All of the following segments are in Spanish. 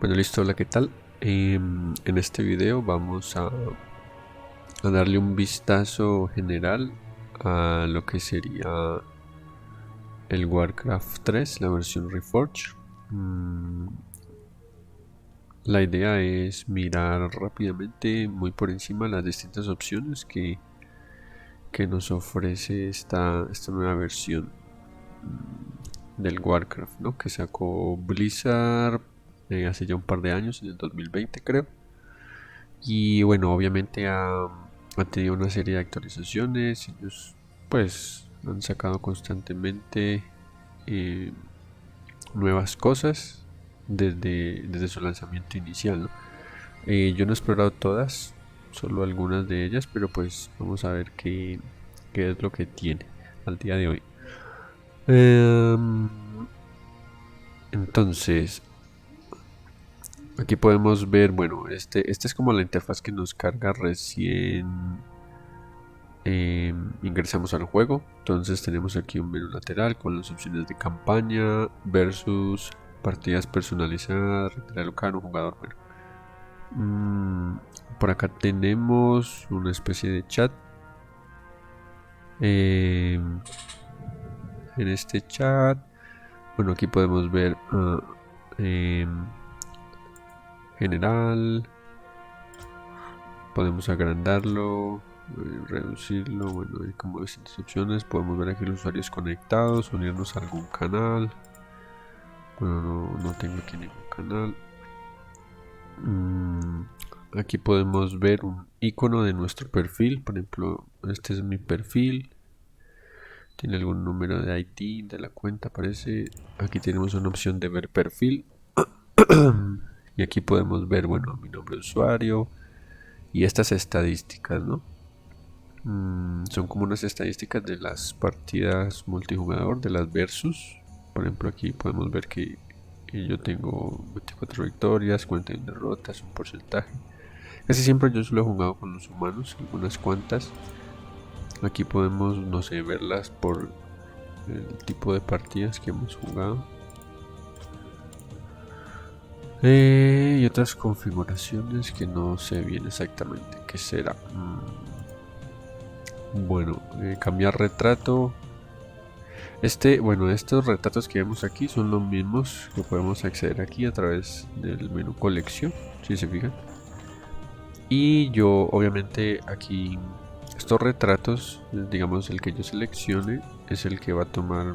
Bueno, listo, hola, ¿qué tal? En este video vamos a darle un vistazo general a lo que sería el Warcraft 3, la versión Reforged. La idea es mirar rápidamente, muy por encima, las distintas opciones que nos ofrece esta nueva versión del Warcraft, ¿no? Que sacó Blizzard hace ya un par de años, en el 2020 creo. Y bueno, obviamente ha tenido una serie de actualizaciones. Ellos pues han sacado constantemente eh, nuevas cosas desde su lanzamiento inicial, ¿no? Yo no he explorado todas, solo algunas de ellas, pero pues vamos a ver qué es lo que tiene al día de hoy. Em, entonces, aquí podemos ver, bueno, este es como la interfaz que nos carga recién ingresamos al juego. Entonces tenemos aquí un menú lateral con las opciones de campaña, versus, partidas personalizadas, retirar local, un jugador. Bueno, por acá tenemos una especie de chat. En este chat, bueno, aquí podemos ver general, podemos agrandarlo, reducirlo. Bueno, hay como distintas opciones. Podemos ver aquí los usuarios conectados, unirnos a algún canal. Bueno, no tengo aquí ningún canal. Aquí podemos ver un icono de nuestro perfil. Por ejemplo, este es mi perfil. Tiene algún número de ID de la cuenta, parece. Aquí tenemos una opción de ver perfil. Y aquí podemos ver, bueno, mi nombre de usuario y estas estadísticas, ¿no? Son como unas estadísticas de las partidas multijugador, de las versus. Por ejemplo, aquí podemos ver que yo tengo 24 victorias, 41 derrotas, un porcentaje. Casi siempre yo solo he jugado con los humanos, algunas cuantas. Aquí podemos, no sé, verlas por el tipo de partidas que hemos jugado. Y otras configuraciones que no sé bien exactamente qué será. Bueno, cambiar retrato. Bueno, estos retratos que vemos aquí son los mismos que podemos acceder aquí a través del menú colección, si se fijan. Y yo, obviamente, aquí estos retratos, digamos, el que yo seleccione es el que va a tomar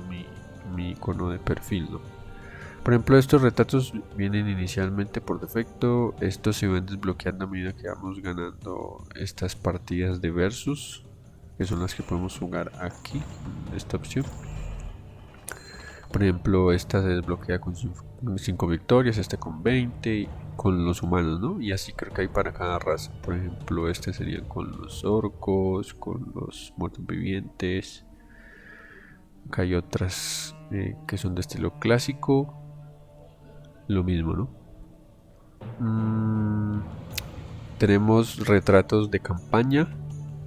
mi icono de perfil, ¿no? Por ejemplo, estos retratos vienen inicialmente por defecto. Estos se van desbloqueando a medida que vamos ganando estas partidas de versus, que son las que podemos jugar aquí, en esta opción. Por ejemplo, esta se desbloquea con 5 victorias, esta con 20, con los humanos, ¿no? Y así creo que hay para cada raza. Por ejemplo, este sería con los orcos, con los muertos vivientes. Acá hay otras que son de estilo clásico. Lo mismo, ¿no? Tenemos retratos de campaña.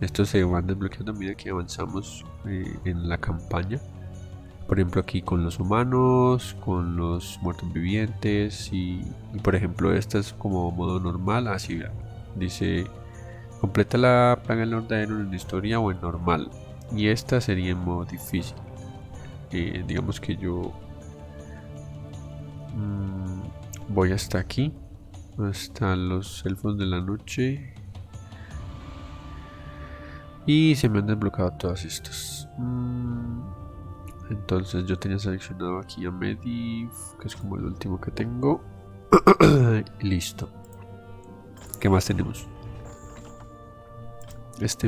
Estos se van desbloqueando a medida que avanzamos en la campaña. Por ejemplo, aquí con los humanos, con los muertos vivientes y por ejemplo, esta es como modo normal. Así dice: completa la plaga del Nordaeron en historia o en normal. Y esta sería en modo difícil. Digamos que yo voy hasta aquí, hasta los elfos de la noche. Y se me han desbloqueado todas estas. Entonces yo tenía seleccionado aquí a Medivh, que es como el último que tengo. Listo. ¿Qué más tenemos?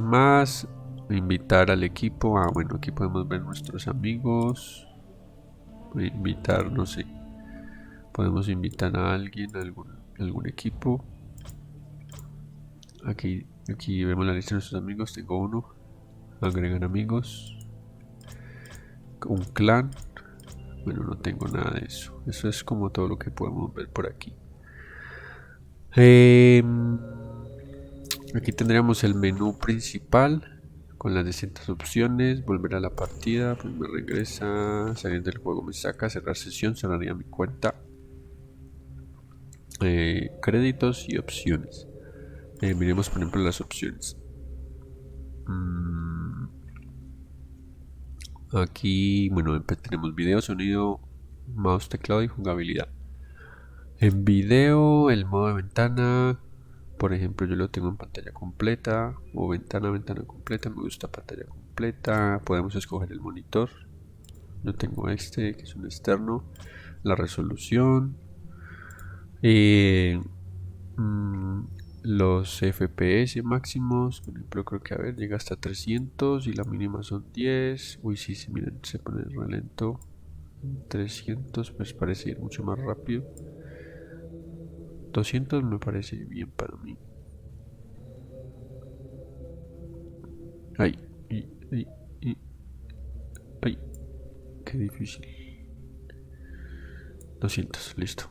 Más. Invitar al equipo. Bueno, aquí podemos ver nuestros amigos. Invitar, no sé. Podemos invitar a alguien, a algún equipo. Aquí vemos la lista de nuestros amigos. Tengo uno. Agregar amigos. Un clan. Bueno, no tengo nada de eso. Eso es como todo lo que podemos ver por aquí. Aquí tendríamos el menú principal con las distintas opciones. Volver a la partida, pues me regresa. Salir del juego me saca. Cerrar sesión, cerraría mi cuenta. créditos y opciones. Miremos por ejemplo las opciones. Aquí, bueno, tenemos video, sonido, mouse, teclado y jugabilidad. En video, el modo de ventana, por ejemplo, yo lo tengo en pantalla completa o ventana completa. Me gusta pantalla completa. Podemos escoger el monitor. Yo tengo este, que es un externo. La resolución. Los FPS máximos, por ejemplo, creo que a ver, llega hasta 300 y la mínima son 10. Uy, sí, miren, se pone re lento. 300 pues parece ir mucho más rápido. 200 me parece bien para mí. Ay, ay, qué difícil. 200, listo.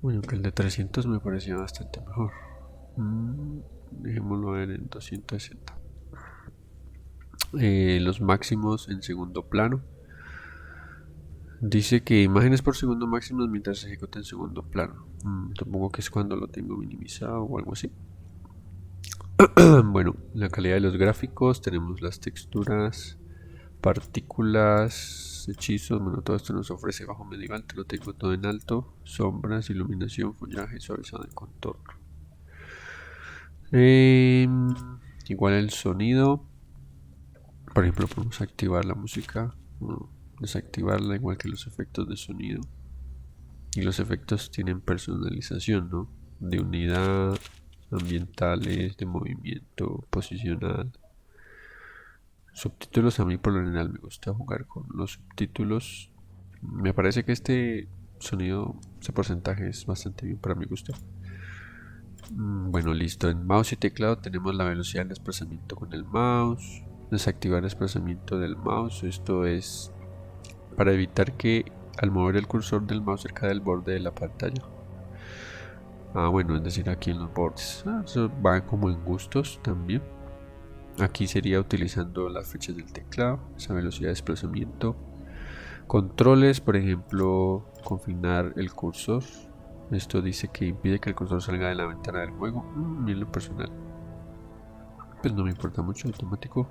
Bueno, que el de 300 me parecía bastante mejor. Dejémoslo ver en 260. Los máximos en segundo plano. Dice que imágenes por segundo máximos mientras se ejecuta en segundo plano. Supongo que es cuando lo tengo minimizado o algo así. Bueno, la calidad de los gráficos, tenemos las texturas, partículas, hechizos. Bueno, todo esto nos ofrece bajo, medio, alto. Lo tengo todo en alto. Sombras, iluminación, follaje, suavizado en contorno. Igual el sonido. Por ejemplo, podemos activar la música, desactivarla, igual que los efectos de sonido. Y los efectos tienen personalización, ¿no? De unidad, ambientales, de movimiento, posicional. Subtítulos, a mí por lo general me gusta jugar con los subtítulos. Me parece que este sonido, ese porcentaje es bastante bien para mi gusto. Bueno, listo. En mouse y teclado tenemos la velocidad de desplazamiento con el mouse. Desactivar el desplazamiento del mouse. Esto es para evitar que al mover el cursor del mouse cerca del borde de la pantalla. Bueno, es decir, aquí en los bordes. Eso va como en gustos también. Aquí sería utilizando las flechas del teclado, esa velocidad de desplazamiento. Controles, por ejemplo, confinar el cursor. Esto dice que impide que el cursor salga de la ventana del juego. En lo personal, pues no me importa mucho, automático.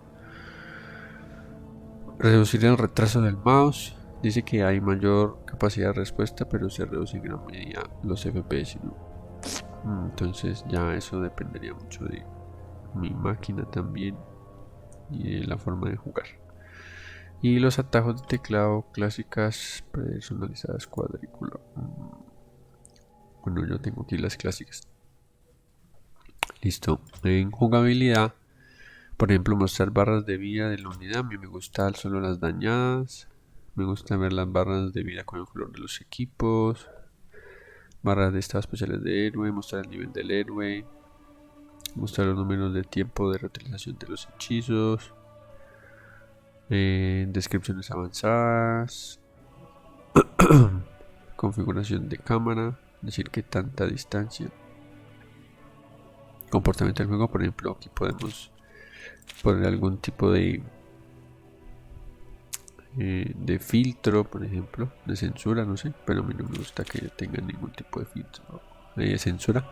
Reducir el retraso del mouse. Dice que hay mayor capacidad de respuesta, pero se reduce en gran medida los FPS, ¿no? Entonces ya eso dependería mucho de mi máquina también y de la forma de jugar. Y los atajos de teclado clásicas personalizadas cuadrícula. Bueno, yo tengo aquí las clásicas. Listo. En jugabilidad, por ejemplo, mostrar barras de vida de la unidad. A mí me gusta solo las dañadas. Me gusta ver las barras de vida con el color de los equipos. Barras de estados especiales de héroe. Mostrar el nivel del héroe. Mostrar los números de tiempo de reutilización de los hechizos. Descripciones avanzadas. Configuración de cámara. Decir que tanta distancia. Comportamiento del juego, por ejemplo, aquí podemos poner algún tipo de filtro, por ejemplo, de censura, no sé, pero a mí no me gusta que tenga ningún tipo de filtro de censura.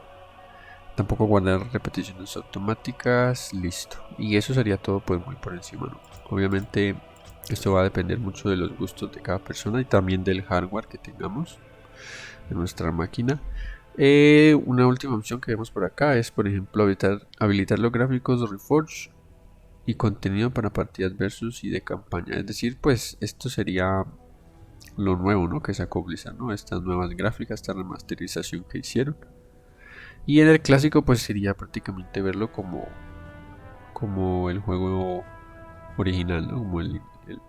Tampoco guardar repeticiones automáticas, listo. Y eso sería todo pues muy por encima, ¿no? Obviamente esto va a depender mucho de los gustos de cada persona y también del hardware que tengamos en nuestra máquina. Una última opción que vemos por acá es, por ejemplo, habilitar los gráficos de Reforge y contenido para partidas versus y de campaña. Es decir, pues esto sería lo nuevo, ¿no? Que sacó Blizzard, ¿no? Estas nuevas gráficas, esta remasterización que hicieron. Y en el clásico pues sería prácticamente verlo como el juego original, ¿no? Como el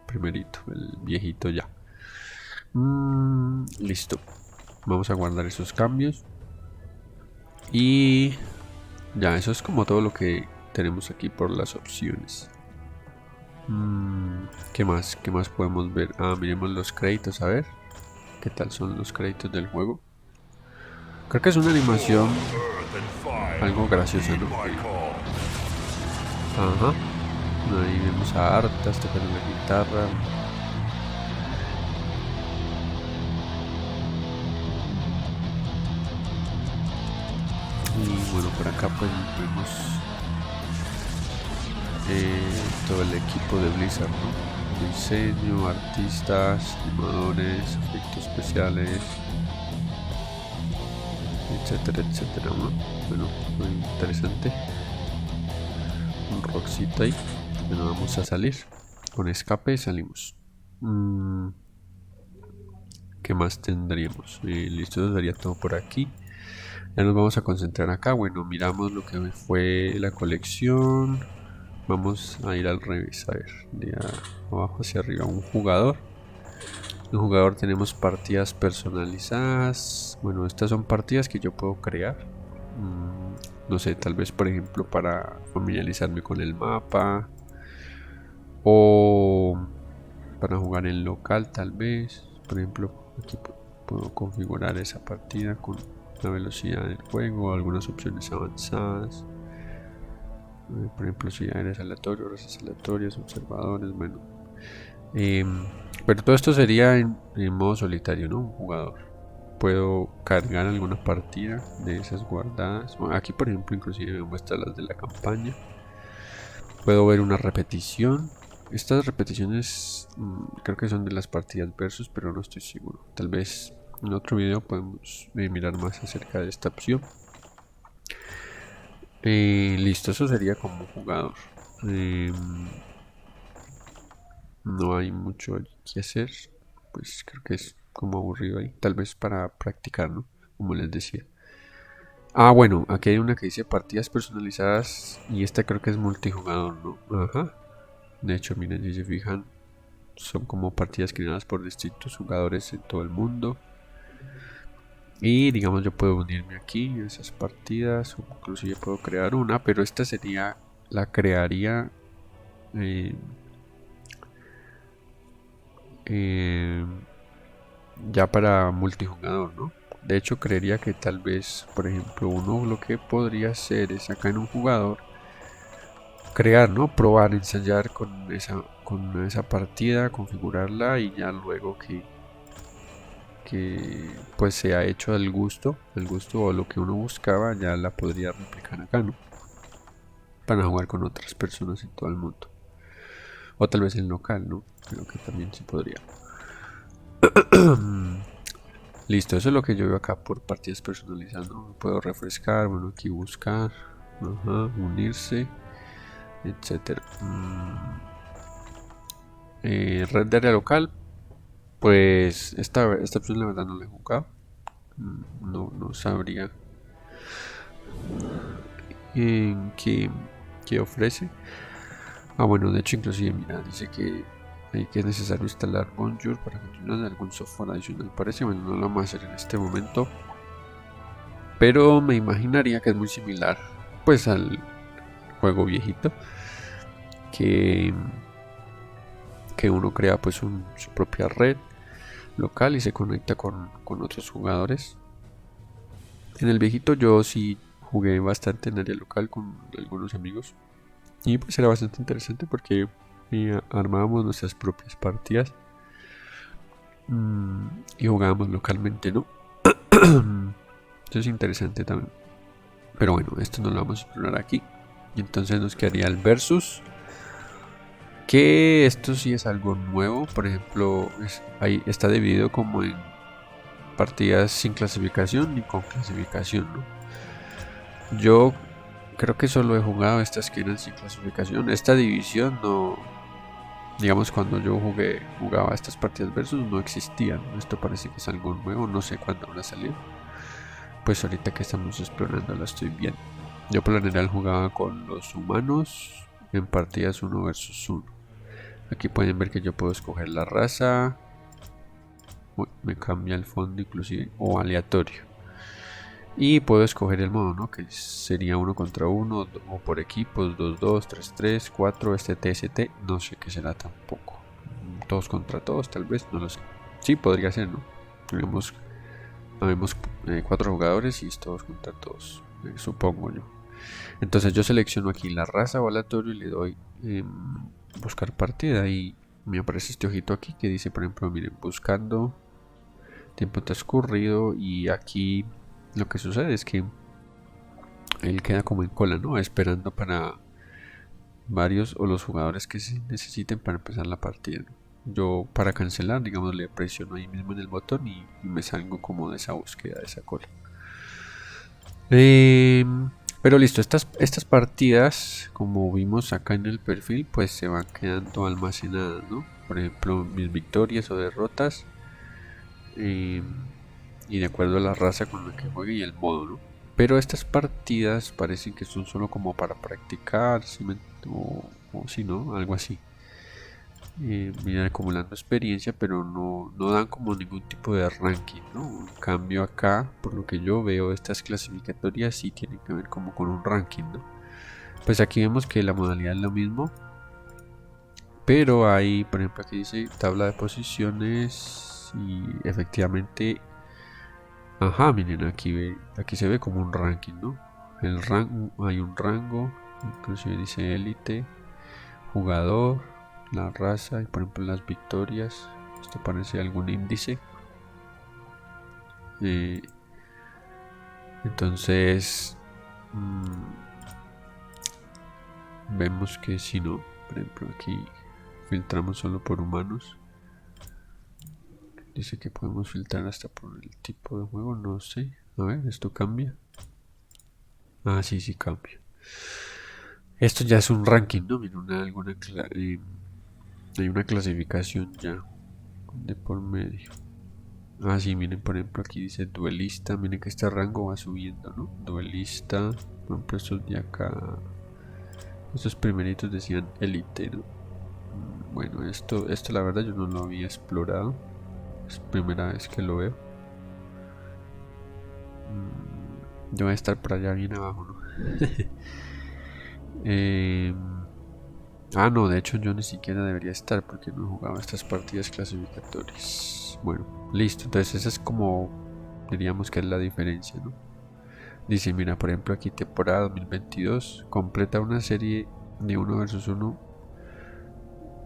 primerito, el viejito ya. Listo. Vamos a guardar esos cambios. Y ya, eso es como todo lo que tenemos aquí por las opciones. ¿Qué más? ¿Qué más podemos ver? Miremos los créditos, a ver. ¿Qué tal son los créditos del juego? Creo que es una animación algo graciosa, ¿no? Ajá. Ahí vemos a Arthas tocando la guitarra. Y bueno, por acá pues vemos todo el equipo de Blizzard, ¿no? Diseño, artistas, animadores, efectos especiales, etcétera, etcétera, ¿no? Bueno, muy interesante. Un rockcito ahí. Bueno, vamos a salir. Con escape salimos. ¿Qué más tendríamos? Listo, eso sería todo por aquí. Ya nos vamos a concentrar acá. Bueno, miramos lo que fue la colección. Vamos a ir al revés. A ver, de abajo hacia arriba. Un jugador. Un jugador tenemos partidas personalizadas. Bueno, estas son partidas que yo puedo crear. No sé, tal vez por ejemplo para familiarizarme con el mapa. O para jugar en local tal vez. Por ejemplo, aquí puedo configurar esa partida con la velocidad del juego, algunas opciones avanzadas. Por ejemplo, si eres aleatorio, razas aleatorias, observadores, bueno. Pero todo esto sería en modo solitario, ¿no? Un jugador. Puedo cargar alguna partida de esas guardadas. Bueno, aquí, por ejemplo, inclusive me muestra las de la campaña. Puedo ver una repetición. Estas repeticiones creo que son de las partidas versus, pero no estoy seguro. Tal vez en otro video podemos mirar más acerca de esta opción. Listo, eso sería como jugador. No hay mucho que hacer. Pues creo que es como aburrido ahí. Tal vez para practicar, ¿no? Como les decía. Ah, bueno, aquí hay una que dice partidas personalizadas. Y esta creo que es multijugador, ¿no? Ajá. De hecho, miren, si se fijan, son como partidas creadas por distintos jugadores en todo el mundo. Y digamos, yo puedo unirme aquí a esas partidas. O inclusive puedo crear una. Pero esta sería, la crearía ya para multijugador, ¿no? De hecho, creería que tal vez, por ejemplo, uno lo que podría hacer es acá en un jugador crear, ¿no? Probar, ensayar con esa partida, configurarla y ya luego que pues se ha hecho el gusto o lo que uno buscaba, ya la podría replicar acá, ¿no? Para jugar con otras personas en todo el mundo. O tal vez en local, ¿no? Creo que también se podría. Listo, eso es lo que yo veo acá por partidas personalizadas, ¿no? Puedo refrescar, bueno, aquí buscar, unirse, etcétera. Red de área local, pues esta opción la verdad no la he jugado. No sabría qué ofrece. Ah, bueno, de hecho inclusive mira, dice que es necesario instalar Bonjour para continuar algún software adicional. Parece, bueno, no lo vamos a hacer en este momento. Pero me imaginaría que es muy similar pues al juego viejito. Que uno crea pues su propia red local y se conecta con otros jugadores. En el viejito yo sí jugué bastante en área local con algunos amigos. Y pues era bastante interesante porque armábamos nuestras propias partidas. Y jugábamos localmente, ¿no? Eso es interesante también. Pero bueno, esto no lo vamos a explorar aquí. Y entonces nos quedaría el versus. Que esto sí es algo nuevo. Por ejemplo, ahí está dividido como en partidas sin clasificación y con clasificación, ¿no? Yo creo que solo he jugado estas que eran sin clasificación. Esta división no. Digamos, cuando yo jugaba estas partidas versus no existían. Esto parece que es algo nuevo. No sé cuándo van a salir. Pues ahorita que estamos explorando la estoy viendo. Yo por lo general jugaba con los humanos en partidas 1 versus 1. Aquí pueden ver que yo puedo escoger la raza. Uy, me cambia el fondo inclusive. O aleatorio. Y puedo escoger el modo, ¿no? Que sería 1 contra 1 o por equipos, 2-2, 3-3, 4, TST. No sé qué será tampoco. Todos contra todos, tal vez, no lo sé. Sí, podría ser, ¿no? Habemos 4 jugadores y es todos contra todos, supongo yo. Entonces yo selecciono aquí la raza o aleatorio y le doy buscar partida y me aparece este ojito aquí que dice, por ejemplo, miren, buscando tiempo transcurrido. Y aquí lo que sucede es que él queda como en cola, ¿no? Esperando para varios o los jugadores que se necesiten para empezar la partida, ¿no? Yo para cancelar, digamos, le presiono ahí mismo en el botón y me salgo como de esa búsqueda, de esa cola. Pero listo, estas partidas, como vimos acá en el perfil, pues se van quedando almacenadas, ¿no? Por ejemplo, mis victorias o derrotas, eh, y de acuerdo a la raza con la que juegue y el modo, ¿no? Pero estas partidas parecen que son solo como para practicar, o si no, algo así. Vienen acumulando experiencia, pero no dan como ningún tipo de ranking, ¿no? En cambio acá, por lo que yo veo, estas clasificatorias sí tienen que ver como con un ranking, ¿no? Pues aquí vemos que la modalidad es lo mismo, pero hay, por ejemplo, aquí dice tabla de posiciones y efectivamente, ajá, miren, aquí se ve como un ranking, ¿no? Hay un rango, inclusive dice élite, jugador, la raza y por ejemplo las victorias. Esto parece algún índice. Eh, entonces vemos que si no, por ejemplo aquí filtramos solo por humanos. Dice que podemos filtrar hasta por el tipo de juego, no sé. A ver, esto cambia. Ah, sí, sí cambia. Esto ya es un ranking, ¿no? Mira, hay una clasificación ya de por medio. Ah, sí, miren, por ejemplo, aquí dice duelista. Miren que este rango va subiendo, ¿no? Duelista. Por ejemplo, estos de acá. Estos primeritos decían élite, ¿no? Bueno, esto la verdad yo no lo había explorado. Es primera vez que lo veo. Yo voy a estar por allá bien abajo, ¿no? No, de hecho yo ni siquiera debería estar porque no he jugado estas partidas clasificatorias. Bueno, listo. Entonces esa es como, diríamos que es la diferencia, ¿no? Dice, mira, por ejemplo aquí temporada 2022, completa una serie de 1 versus 1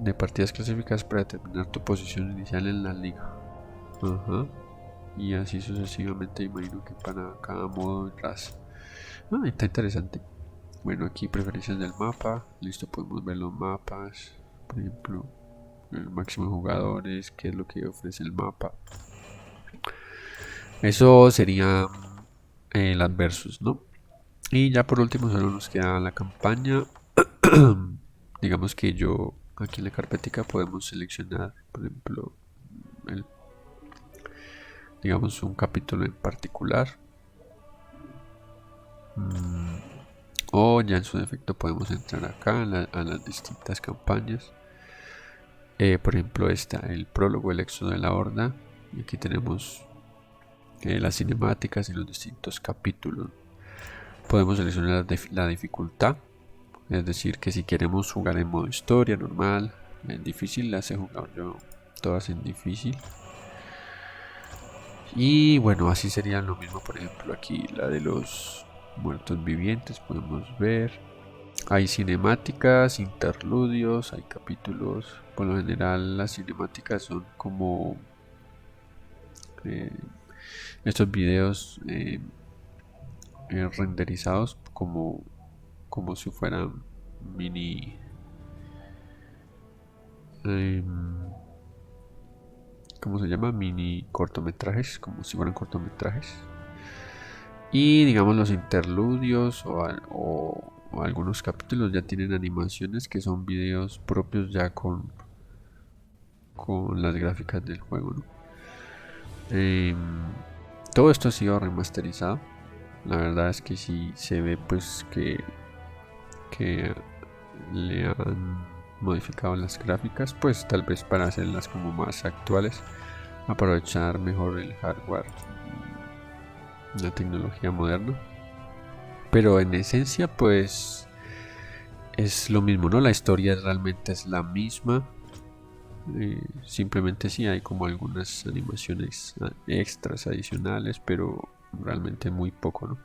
de partidas clasificadas para determinar tu posición inicial en la liga. Ajá. Y así sucesivamente, imagino que para cada modo de raza. Está interesante. Bueno, aquí preferencias del mapa. Listo, podemos ver los mapas. Por ejemplo, el máximo de jugadores, qué es lo que ofrece el mapa. Eso sería las versus, ¿no? Y ya por último solo nos queda la campaña. Digamos que yo aquí en la carpetica podemos seleccionar, por ejemplo, digamos un capítulo en particular. O ya en su defecto podemos entrar acá a las distintas campañas. Por ejemplo, está el prólogo, el éxodo de la horda. Y aquí tenemos las cinemáticas y los distintos capítulos. Podemos seleccionar la dificultad. Es decir, que si queremos jugar en modo historia normal, en difícil, las he jugado yo todas en difícil. Y bueno, así sería lo mismo, por ejemplo, aquí la de los muertos vivientes, podemos ver. Hay cinemáticas, interludios, hay capítulos. Por lo general las cinemáticas son como eh, estos videos renderizados como si fueran mini... ¿Cómo se llama? Mini cortometrajes, como si fueran cortometrajes. Y digamos los interludios o algunos capítulos ya tienen animaciones que son videos propios ya con las gráficas del juego, ¿no? Todo esto ha sido remasterizado. La verdad es que sí se ve pues que le han modificado las gráficas, pues tal vez para hacerlas como más actuales, aprovechar mejor el hardware, la tecnología moderna. Pero en esencia pues es lo mismo, ¿no? La historia realmente es la misma. Simplemente sí hay como algunas animaciones extras adicionales, pero realmente muy poco, ¿no?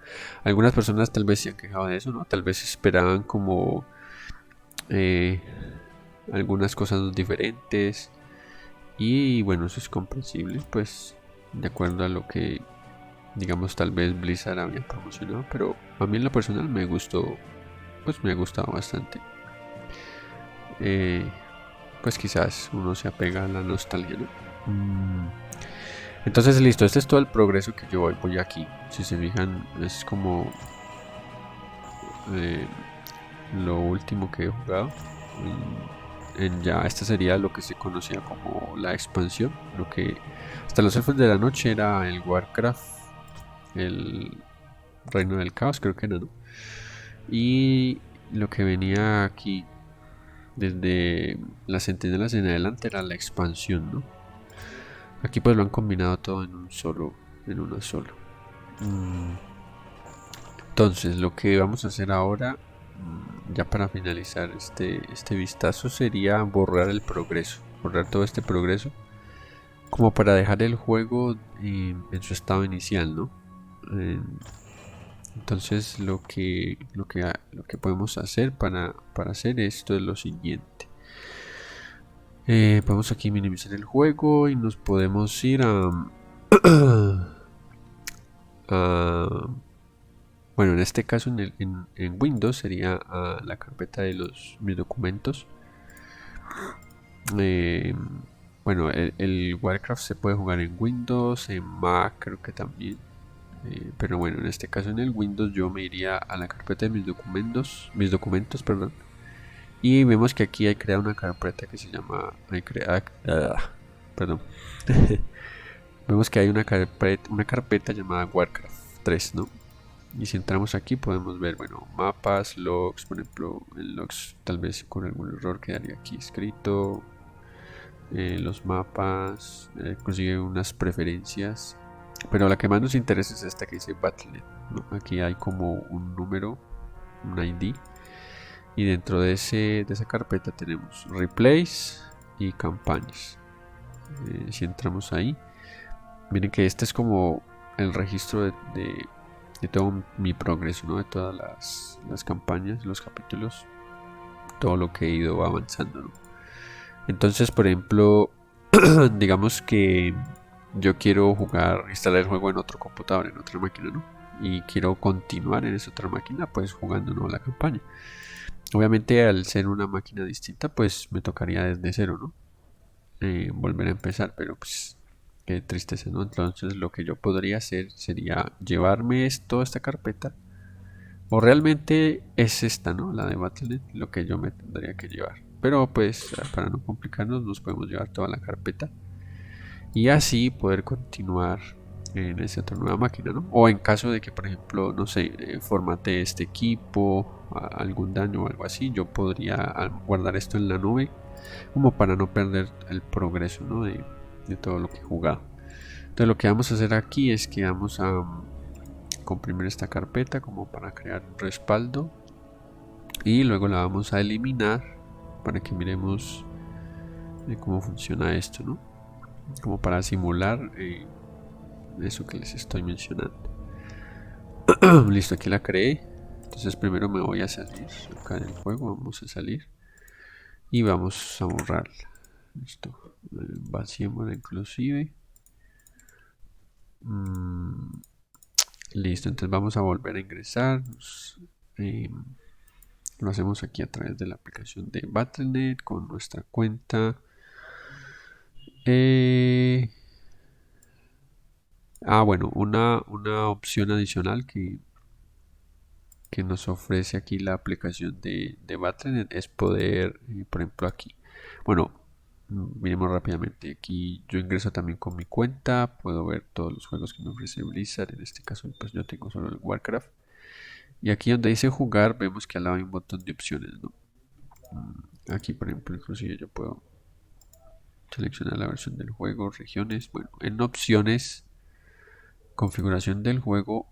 Algunas personas tal vez se han quejado de eso, ¿no? Tal vez esperaban como eh, algunas cosas diferentes y bueno, eso es comprensible, pues de acuerdo a lo que digamos, tal vez Blizzard había promocionado, pero a mí en lo personal me gustó, pues me ha gustado bastante. Eh, pues quizás uno se apega a la nostalgia, ¿no? Entonces listo, este es todo el progreso que yo voy aquí. Si se fijan, es como eh, lo último que he jugado. Ya esta sería lo que se conocía como la expansión, lo que hasta los elfos de la noche era el Warcraft, el Reino del Caos, creo que era, ¿no? Y lo que venía aquí desde las Centinelas en adelante era la expansión, ¿no? Aquí pues lo han combinado todo en un solo, en una solo. Entonces lo que vamos a hacer ahora, ya para finalizar este vistazo, sería borrar el progreso, borrar todo este progreso, como para dejar el juego en su estado inicial, ¿no? Eh, entonces lo que podemos hacer para hacer esto es lo siguiente. Podemos aquí minimizar el juego y nos podemos ir a bueno, en este caso en Windows sería la carpeta de mis documentos. Eh, bueno, el Warcraft se puede jugar en Windows, en Mac creo que también. Pero bueno, en este caso en el Windows yo me iría a la carpeta de mis documentos, perdón. Y vemos que aquí hay creado una carpeta que se llama, perdón. Vemos que hay una carpeta llamada Warcraft 3, ¿no? Y si entramos aquí podemos ver, bueno, mapas, logs, por ejemplo, en logs tal vez con algún error quedaría aquí escrito. Los mapas, consigue unas preferencias. Pero la que más nos interesa es esta que dice Battle.net, ¿no? Aquí hay como un número, un ID. Y dentro de esa carpeta tenemos replays y campañas. Si entramos ahí, miren que este es como el registro de todo mi progreso, ¿no? De todas las campañas, los capítulos, todo lo que he ido avanzando, ¿no? Entonces, por ejemplo, digamos que yo quiero instalar el juego en otro computador, en otra máquina, ¿no? Y quiero continuar en esa otra máquina, pues jugando, ¿no? La campaña. Obviamente, al ser una máquina distinta, pues me tocaría desde cero, ¿no? Volver a empezar, pero pues qué tristeza, ¿no? Entonces, lo que yo podría hacer sería llevarme toda esta carpeta. O realmente es esta, ¿no? La de Battle.net, lo que yo me tendría que llevar. Pero pues para no complicarnos nos podemos llevar toda la carpeta. Y así poder continuar en esa otra nueva máquina, ¿no? O en caso de que, por ejemplo, no sé, formate este equipo, algún daño o algo así, yo podría guardar esto en la nube como para no perder el progreso, ¿no? de todo lo que he jugado. Entonces lo que vamos a hacer aquí es que vamos a comprimir esta carpeta como para crear un respaldo y luego la vamos a eliminar para que miremos cómo funciona esto, ¿no? Como para simular eso que les estoy mencionando. Listo, aquí la creé. Entonces primero me voy a salir acá del juego, vamos a salir y vamos a borrarla. Listo, vaciémosla inclusive. Listo, entonces vamos a volver a ingresar. Eh, lo hacemos aquí a través de la aplicación de Battle.net con nuestra cuenta. Eh, bueno, una opción adicional que nos ofrece aquí la aplicación de Battle.net es poder, por ejemplo aquí, bueno, miremos rápidamente, aquí yo ingreso también con mi cuenta, puedo ver todos los juegos que me ofrece Blizzard, en este caso pues yo tengo solo el Warcraft, y aquí donde dice jugar vemos que al lado hay un montón de opciones, ¿no? Aquí por ejemplo inclusive yo puedo seleccionar la versión del juego, regiones, bueno, en opciones, configuración del juego,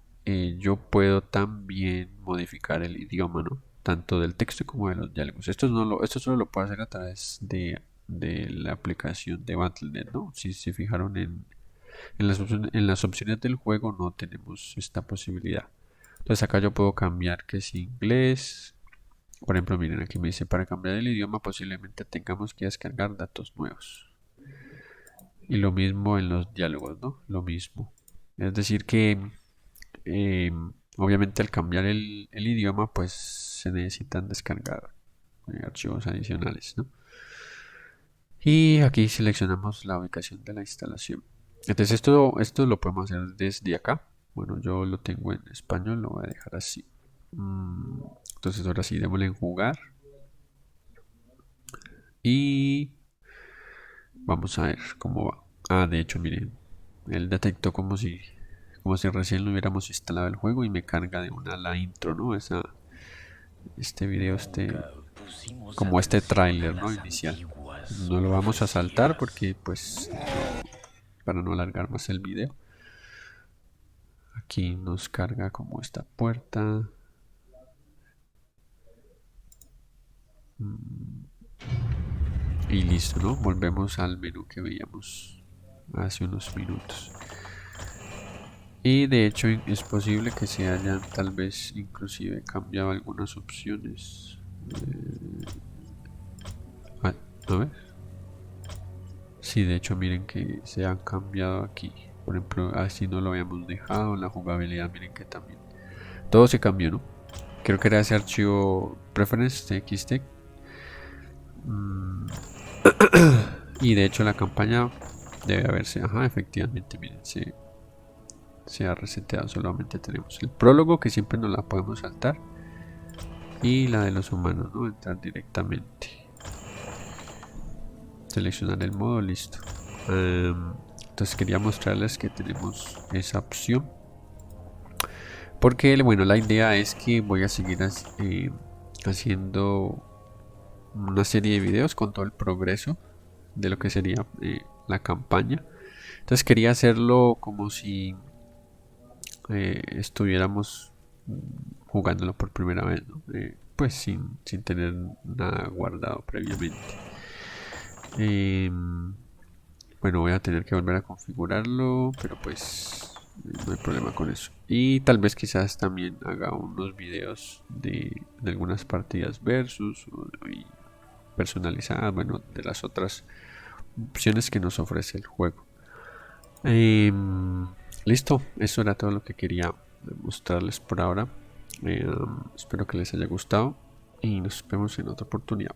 yo puedo también modificar el idioma, ¿no? Tanto del texto como de los diálogos. Esto solo lo puedo hacer a través de la aplicación de Battle.net, ¿no? Si se fijaron en las opciones del juego no tenemos esta posibilidad. Entonces acá yo puedo cambiar que es inglés. Por ejemplo, miren, aquí me dice para cambiar el idioma posiblemente tengamos que descargar datos nuevos. Y lo mismo en los diálogos, ¿no? Lo mismo. Es decir que obviamente al cambiar el idioma pues se necesitan descargar archivos adicionales, ¿no? Y aquí seleccionamos la ubicación de la instalación. Entonces esto lo podemos hacer desde acá. Bueno, yo lo tengo en español, lo voy a dejar así. Entonces ahora sí, démosle en jugar. Y vamos a ver cómo va. Ah, de hecho, miren, él detectó como si recién lo hubiéramos instalado el juego y me carga de una la intro, ¿no? Este video, como este tráiler, ¿no? Inicial. No lo vamos a saltar porque, pues, para no alargar más el video. Aquí nos carga como esta puerta. Y listo, ¿no? Volvemos al menú que veíamos hace unos minutos. Y de hecho es posible que se hayan tal vez inclusive cambiado algunas opciones. A, a ver. Sí, de hecho miren que se han cambiado aquí. Por ejemplo, así no lo habíamos dejado. La jugabilidad miren que también. Todo se cambió, ¿no? Creo que era ese archivo preference txt. Y de hecho la campaña debe haberse, ajá, efectivamente, miren, se ha reseteado. Solamente tenemos el prólogo que siempre nos la podemos saltar y la de los humanos, ¿no? Entrar directamente, seleccionar el modo, listo. Entonces quería mostrarles que tenemos esa opción porque, bueno, la idea es que voy a seguir haciendo una serie de videos con todo el progreso de lo que sería la campaña. Entonces quería hacerlo como si estuviéramos jugándolo por primera vez, ¿no? Pues sin tener nada guardado previamente. Bueno, voy a tener que volver a configurarlo, pero pues no hay problema con eso. Y tal vez quizás también haga unos videos de algunas partidas versus y personalizadas, bueno, de las otras opciones que nos ofrece el juego. Listo, eso era todo lo que quería mostrarles por ahora. Espero que les haya gustado y nos vemos en otra oportunidad.